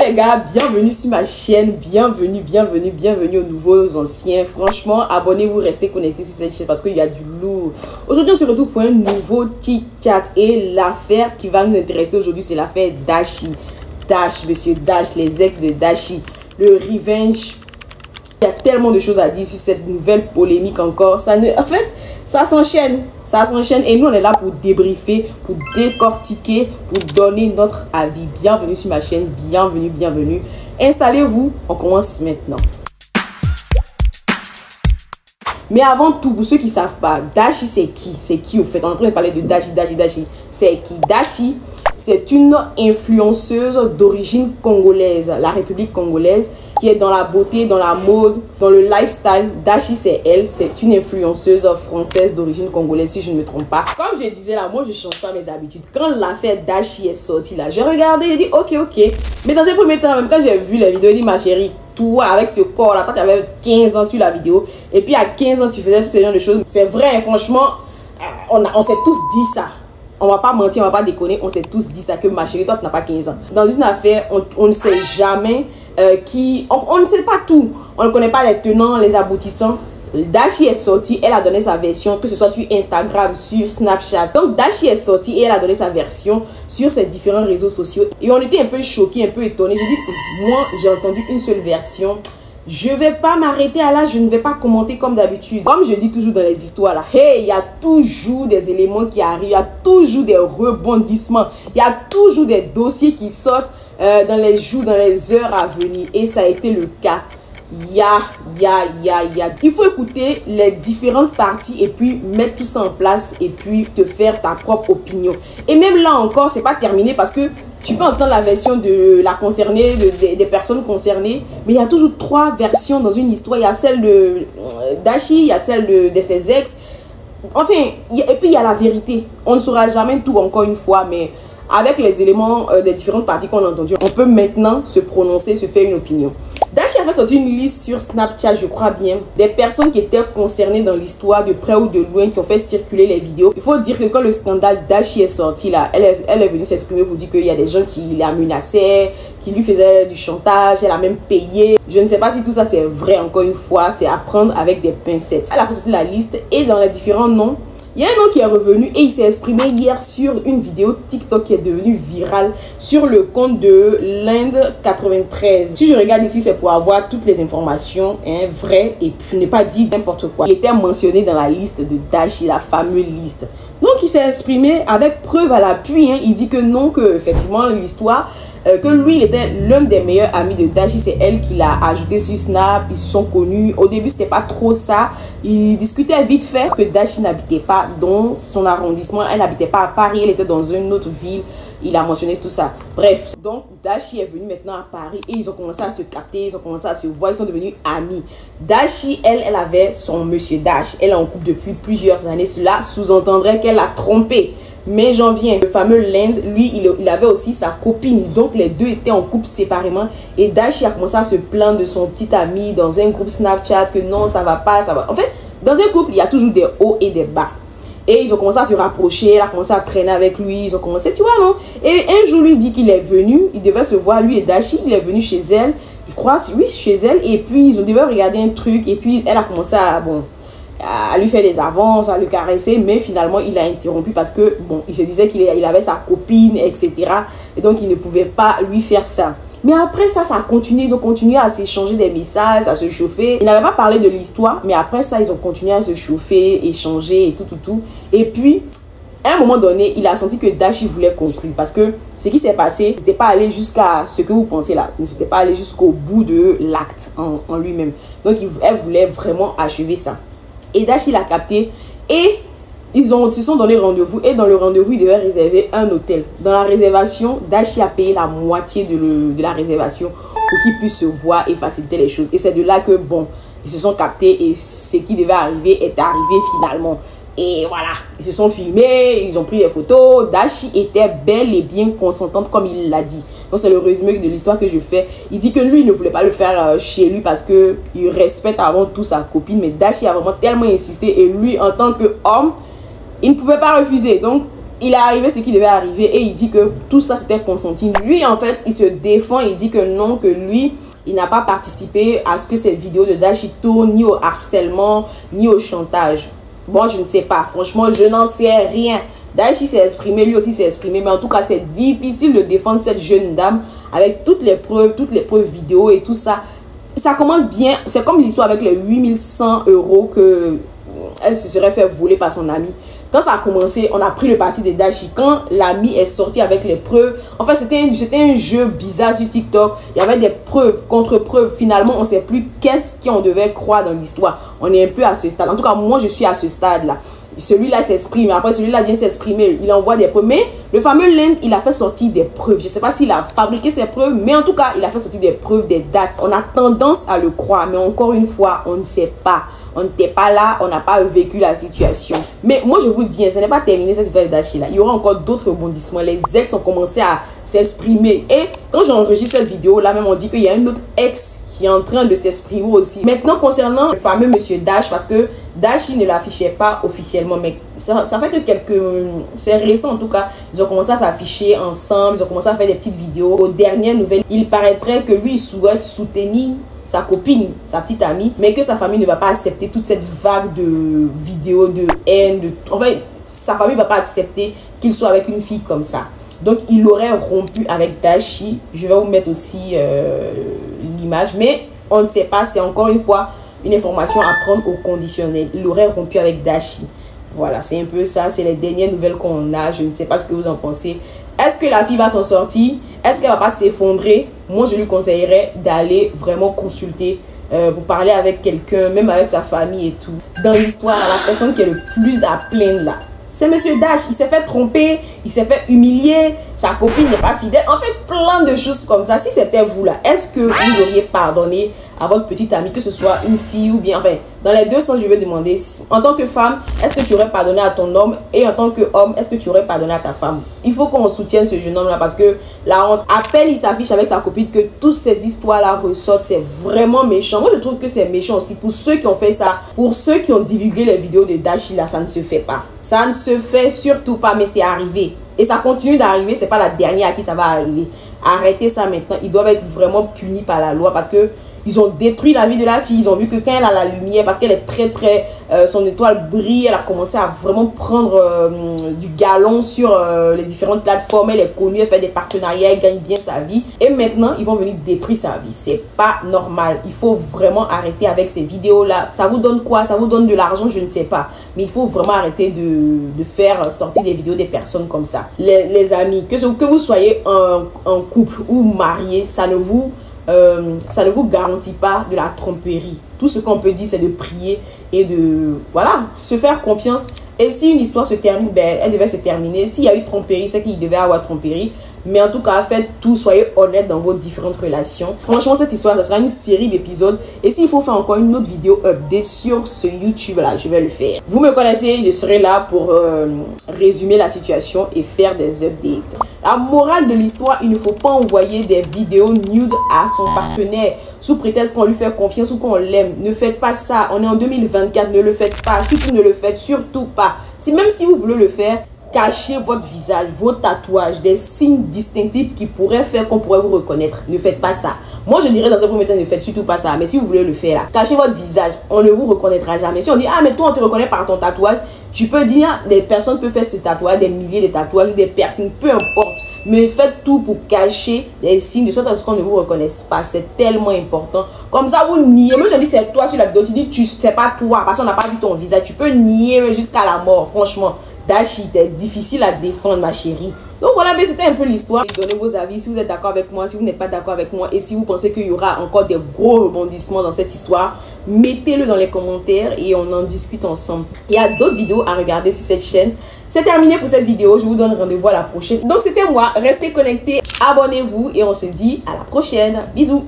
les gars, bienvenue sur ma chaîne, bienvenue aux nouveaux, aux anciens. Franchement, abonnez-vous, restez connectés sur cette chaîne parce qu'il y a du lourd. Aujourd'hui, on se retrouve pour un nouveau chit-chat et l'affaire qui va nous intéresser aujourd'hui, c'est l'affaire Dashi. Monsieur Dash, les ex de Dashi, le revenge. Il y a tellement de choses à dire sur cette nouvelle polémique encore. En fait, ça s'enchaîne et nous on est là pour débriefer, pour décortiquer, pour donner notre avis. Bienvenue sur ma chaîne, bienvenue. Installez-vous, on commence maintenant. Mais avant tout, pour ceux qui ne savent pas, Dashi c'est qui? C'est qui au fait? On est en train de parler de Dashi. C'est qui? Dashi, c'est une influenceuse d'origine congolaise, la République congolaise, qui est dans la beauté, dans la mode, dans le lifestyle. Dashi c'est elle, c'est une influenceuse française d'origine congolaise si je ne me trompe pas. Comme je disais là, moi je ne change pas mes habitudes. Quand l'affaire Dashi est sortie là, j'ai regardé, j'ai dit ok. Mais dans un premier temps, même quand j'ai vu la vidéo, j'ai dit ma chérie, toi avec ce corps là, toi tu avais 15 ans sur la vidéo et puis à 15 ans tu faisais tous ces genres de choses. C'est vrai, franchement, on s'est tous dit ça. On va pas mentir, on va pas déconner, on s'est tous dit ça que ma chérie, toi tu n'as pas 15 ans. Dans une affaire, on ne sait jamais on ne sait pas tout. On ne connaît pas les tenants, les aboutissants. Dashi est sortie, elle a donné sa version, que ce soit sur Instagram, sur Snapchat. Donc Dashi est sortie et elle a donné sa version sur ses différents réseaux sociaux. Et on était un peu choqués, un peu étonnés. J'ai dit, moi j'ai entendu une seule version. Je vais pas m'arrêter à là, je ne vais pas commenter comme d'habitude. Comme je dis toujours dans les histoires là, hey, il y a toujours des éléments qui arrivent, il y a toujours des rebondissements, il y a toujours des dossiers qui sortent dans les jours, dans les heures à venir. Et ça a été le cas. Il faut écouter les différentes parties et puis mettre tout ça en place et puis te faire ta propre opinion. Et même là encore, c'est pas terminé parce que tu peux entendre la version de la concernée, des personnes concernées, mais il y a toujours 3 versions dans une histoire. Il y a celle de Dashi, il y a celle de ses ex. Enfin, et puis il y a la vérité. On ne saura jamais tout encore une fois, mais avec les éléments des différentes parties qu'on a entendues, on peut maintenant se prononcer, se faire une opinion. Dashi a fait sortir une liste sur Snapchat, je crois bien, des personnes qui étaient concernées dans l'histoire de près ou de loin, qui ont fait circuler les vidéos. Il faut dire que quand le scandale Dashi est sorti là, elle est venue s'exprimer pour dire qu'il y a des gens qui la menaçaient, qui lui faisaient du chantage, elle a même payé. Je ne sais pas si tout ça c'est vrai, encore une fois, c'est à prendre avec des pincettes. Elle a fait sortir la liste et dans les différents noms, il y a un nom qui est revenu et il s'est exprimé hier sur une vidéo TikTok qui est devenue virale sur le compte de l'Inde 93. Si je regarde ici, c'est pour avoir toutes les informations vraies et puis ne pas dire n'importe quoi. Il était mentionné dans la liste de Dashi, la fameuse liste. Donc il s'est exprimé avec preuve à l'appui. Il dit que non, que effectivement l'histoire, que lui il était l'un des meilleurs amis de Dashi, c'est elle qui l'a ajouté sur Snap, ils se sont connus. Au début c'était pas trop ça, ils discutaient vite fait parce que Dashi n'habitait pas dans son arrondissement, elle n'habitait pas à Paris, elle était dans une autre ville, il a mentionné tout ça. Bref, donc Dashi est venu maintenant à Paris et ils ont commencé à se capter, ils ont commencé à se voir, ils sont devenus amis. Dashi, elle avait son monsieur Dash, elle est en couple depuis plusieurs années, cela sous-entendrait qu'elle l'a trompé. Mais j'en viens, le fameux Land, lui, il avait aussi sa copine. Donc, les deux étaient en couple séparément. Et Dashi a commencé à se plaindre de son petit ami dans un groupe Snapchat que non, ça va pas, ça va. En fait, dans un couple, il y a toujours des hauts et des bas. Et ils ont commencé à se rapprocher, elle a commencé à traîner avec lui, ils ont commencé, tu vois, non? Et un jour, lui dit qu'il est venu, il devait se voir, lui et Dashi, il est venu chez elle, je crois, oui, chez elle. Et puis, ils devaient regarder un truc. Et puis, elle a commencé à lui faire des avances, à le caresser, mais finalement il a interrompu parce que bon, il se disait qu'il avait sa copine, etc. Et donc il ne pouvait pas lui faire ça. Mais après ça a continué, ils ont continué à s'échanger des messages, à se chauffer. Ils n'avaient pas parlé de l'histoire, mais après ça ils ont continué à se chauffer, échanger et tout. Et puis à un moment donné, il a senti que Dashi voulait conclure parce que ce qui s'est passé, c'était pas aller jusqu'à ce que vous pensez là, c'était pas aller jusqu'au bout de l'acte en lui-même. Donc elle voulait vraiment achever ça. Et Dashi l'a capté et ils se sont donné rendez-vous. Et dans le rendez-vous, ils devaient réserver un hôtel. Dans la réservation, Dashi a payé la moitié de la réservation pour qu'ils puissent se voir et faciliter les choses. Et c'est de là que, bon, ils se sont captés et ce qui devait arriver est arrivé finalement. Et voilà, ils se sont filmés, ils ont pris des photos. Dashi était bel et bien consentante comme il l'a dit. Donc c'est le résumé de l'histoire que je fais. Il dit que lui, il ne voulait pas le faire chez lui parce qu'il respecte avant tout sa copine. Mais Dashi a vraiment tellement insisté et lui, en tant qu'homme, il ne pouvait pas refuser. Donc il est arrivé ce qui devait arriver et il dit que tout ça c'était consenti. Lui en fait il se défend, il dit que non, que lui il n'a pas participé à ce que ces vidéos de Dashi tournent, ni au harcèlement ni au chantage. Bon, je ne sais pas, franchement je n'en sais rien. Dashi s'est exprimé, lui aussi s'est exprimé, mais en tout cas c'est difficile de défendre cette jeune dame avec toutes les preuves vidéo et tout ça. Ça commence bien, c'est comme l'histoire avec les 8100 € que elle se serait fait voler par son ami. Quand ça a commencé, on a pris le parti de Dashi. Quand l'ami est sorti avec les preuves, en fait c'était un jeu bizarre sur TikTok. Il y avait des preuves, contre-preuves. Finalement, on ne sait plus qu'est-ce qu'on devait croire dans l'histoire. On est un peu à ce stade. En tout cas, moi je suis à ce stade-là. Celui-là s'exprime, après celui-là vient s'exprimer, il envoie des preuves. Mais le fameux Len, il a fait sortir des preuves. Je ne sais pas s'il a fabriqué ces preuves, mais en tout cas, il a fait sortir des preuves, des dates. On a tendance à le croire, mais encore une fois, on ne sait pas. On n'était pas là, on n'a pas vécu la situation. Mais moi, je vous dis, ce n'est pas terminé cette histoire de Dashi là. Il y aura encore d'autres rebondissements. Les ex ont commencé à s'exprimer. Et quand j'enregistre cette vidéo, là même, on dit qu'il y a un autre ex qui est en train de s'exprimer aussi. Maintenant, concernant le fameux monsieur Dash, parce que Dashi ne l'affichait pas officiellement, mais ça fait que c'est récent en tout cas, ils ont commencé à s'afficher ensemble, ils ont commencé à faire des petites vidéos. Aux dernières nouvelles, il paraîtrait que lui, il souhaite soutenir sa copine, sa petite amie, mais que sa famille ne va pas accepter toute cette vague de vidéos, de haine, en fait, sa famille ne va pas accepter qu'il soit avec une fille comme ça. Donc, il aurait rompu avec Dashi. Je vais vous mettre aussi l'image, mais on ne sait pas, c'est encore une fois une information à prendre au conditionnel. Il aurait rompu avec Dashi. Voilà, c'est un peu ça, c'est les dernières nouvelles qu'on a. Je ne sais pas ce que vous en pensez. Est-ce que la fille va s'en sortir? Est-ce qu'elle va pas s'effondrer? Moi, je lui conseillerais d'aller vraiment consulter, pour parler avec quelqu'un, même avec sa famille et tout. Dans l'histoire, la personne qui est le plus à plaindre là, c'est monsieur Dash. Il s'est fait tromper, il s'est fait humilier, sa copine n'est pas fidèle. En fait, plein de choses comme ça. Si c'était vous là, est-ce que vous auriez pardonné à votre petite amie, que ce soit une fille ou bien, enfin, dans les deux sens, je vais demander, en tant que femme, est-ce que tu aurais pardonné à ton homme, et en tant qu'homme, est-ce que tu aurais pardonné à ta femme? Il faut qu'on soutienne ce jeune homme là, parce que la honte, à peine il s'affiche avec sa copine que toutes ces histoires là ressortent. C'est vraiment méchant. Moi je trouve que c'est méchant aussi pour ceux qui ont fait ça, pour ceux qui ont divulgué les vidéos de Dashi là. Ça ne se fait pas, ça ne se fait surtout pas, mais c'est arrivé et ça continue d'arriver. C'est pas la dernière à qui ça va arriver. Arrêtez ça maintenant. Ils doivent être vraiment punis par la loi, parce que ils ont détruit la vie de la fille. Ils ont vu que quand elle a la lumière, parce qu'elle est très son étoile brille, elle a commencé à vraiment prendre du galon sur les différentes plateformes. Elle est connue, elle fait des partenariats, elle gagne bien sa vie. Et maintenant, ils vont venir détruire sa vie. C'est pas normal. Il faut vraiment arrêter avec ces vidéos-là. Ça vous donne quoi? Ça vous donne de l'argent? Je ne sais pas. Mais il faut vraiment arrêter de faire sortir des vidéos des personnes comme ça. Les amis, que vous soyez en couple ou marié, ça ne vous garantit pas de la tromperie. Tout ce qu'on peut dire, c'est de prier et de, voilà, se faire confiance. Et si une histoire se termine, ben, elle devait se terminer. S'il y a eu tromperie, c'est qu'il devait avoir tromperie. Mais en tout cas, faites tout, soyez honnête dans vos différentes relations. Franchement, cette histoire, ça sera une série d'épisodes. Et s'il faut faire encore une autre vidéo update sur ce YouTube là, je vais le faire. Vous me connaissez, je serai là pour résumer la situation et faire des updates. La morale de l'histoire, il ne faut pas envoyer des vidéos nude à son partenaire sous prétexte qu'on lui fait confiance ou qu'on l'aime. Ne faites pas ça. On est en 2024, ne le faites pas. Surtout ne le faites surtout pas. Même si vous voulez le faire, cachez votre visage, vos tatouages, des signes distinctifs qui pourraient faire qu'on pourrait vous reconnaître. Ne faites pas ça. Moi, je dirais dans un premier temps, ne faites surtout pas ça. Mais si vous voulez le faire, là, cachez votre visage. On ne vous reconnaîtra jamais. Si on dit, ah, mais toi, on te reconnaît par ton tatouage, tu peux dire, des personnes peuvent faire ce tatouage, des milliers de tatouages ou des piercings, peu importe. Mais faites tout pour cacher les signes de sorte à ce qu'on ne vous reconnaisse pas. C'est tellement important. Comme ça, vous niez. Même je dis, c'est toi sur la vidéo. Tu dis, c'est pas toi parce qu'on n'a pas vu ton visage. Tu peux nier jusqu'à la mort, franchement. Dashi, t'es difficile à défendre, ma chérie. Donc voilà, mais c'était un peu l'histoire. Donnez vos avis si vous êtes d'accord avec moi, si vous n'êtes pas d'accord avec moi, et si vous pensez qu'il y aura encore des gros rebondissements dans cette histoire, mettez-le dans les commentaires et on en discute ensemble. Il y a d'autres vidéos à regarder sur cette chaîne. C'est terminé pour cette vidéo. Je vous donne rendez-vous à la prochaine. Donc c'était moi. Restez connectés, abonnez-vous et on se dit à la prochaine. Bisous.